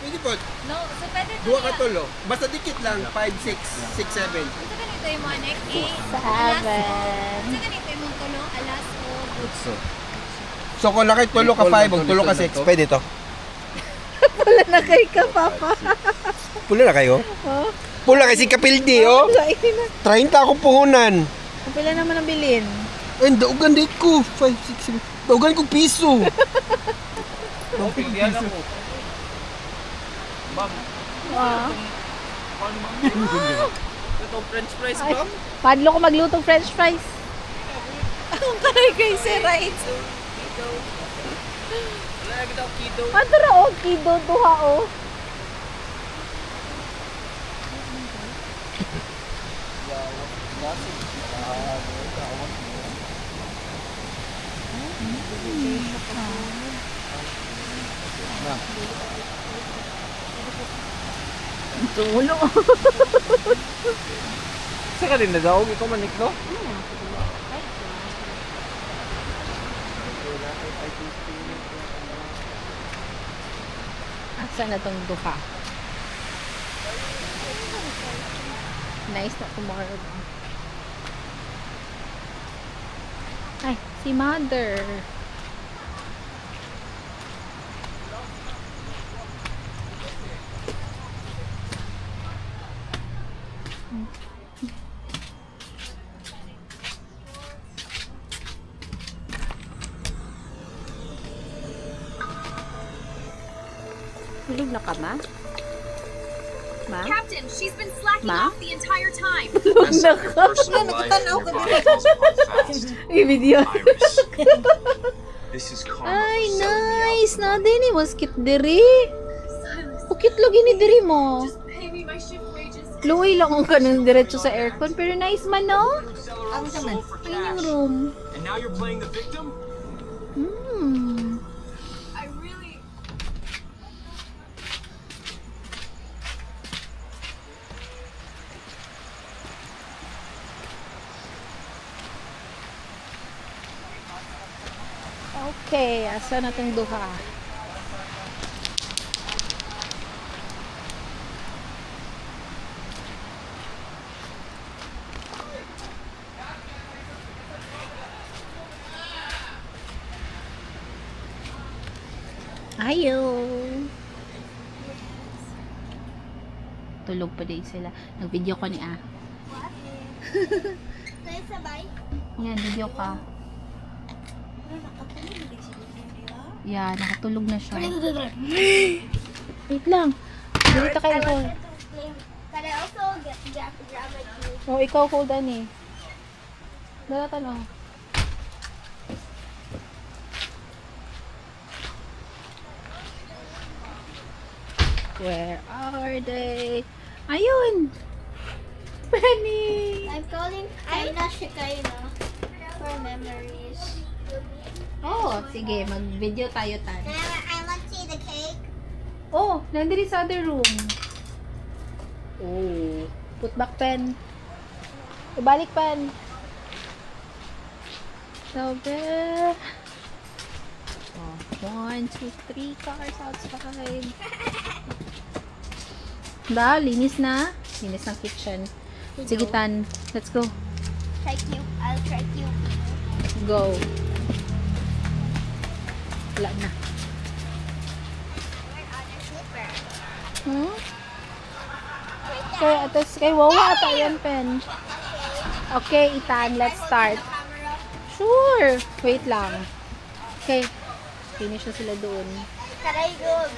Pwede po. No, so pwede ito Dua ka tulo. Basta dikit lang. 5, 6, 6, 7. So ganito yung mga neck, 8, Seven. So ganito yung mga tulo, alas, o, So kung nakay tulo ka 5, o tulo ka 6, pwede to. Wala na kay ka, Papa. Pula na kayo? Oh, Pula kasi kapildi, oh. lain na. 30 akong puhunan. Ang pila naman ang bilin. Ay, daugan din ko. 5, 6, 7. Daugan ko piso. Ah. Itong french fries Ay, ba? padlo ko maglutong french fries. Ang karay kay Sir Right. Wala na kita kido. Madara o, kido, duha o. Tulo. Sa ka din na daw, ikaw manik no? Asa na tong duha? Nice na tomorrow. Ay, si Mother. Tulog na ka, Ma? Ma? Captain, she's been slacking Ma? off the entire time. Tulog na ka. May video. This is karma Ay, for selling me out nice. for Na money. din eh. Maskit diri. Ukit lagi ni diri mo. Pay me my shift wages. Luwi lang ang kanang diretso sa aircon. Pero nice man, no? Sell her own soul for Ayun yung cash. room. And now you're playing the victim? Hmm. I really... Okay. Asa na tong duha? Ayo. Tulog pa din sila. Nag-video ko ni Sabay? Yan, video ka. Yeah, nakatulog na siya. Wait lang. Dito kayo ko. Can I also grab my keys? Oh, ikaw hold on eh. Dalatan oh. Where are they? Ayun! Penny! I'm calling Kaina Shikaina for memories. Oh, sige. Mag-video tayo tan. I want to see the cake. Oh, nandito sa other room. Oh. Put back pen. Ibalik pen. Sabi. Oh, 1, 2, 3 cars outside. Da, linis na. Linis ng kitchen. Sige, Tan. Let's go. Try you. I'll try you. Go. Wala na. Hmm? Kaya, atas kay Wawa ata yan, pen. Okay, Itan, let's start. Sure. Wait lang. Okay. Finish na sila doon. Can I go?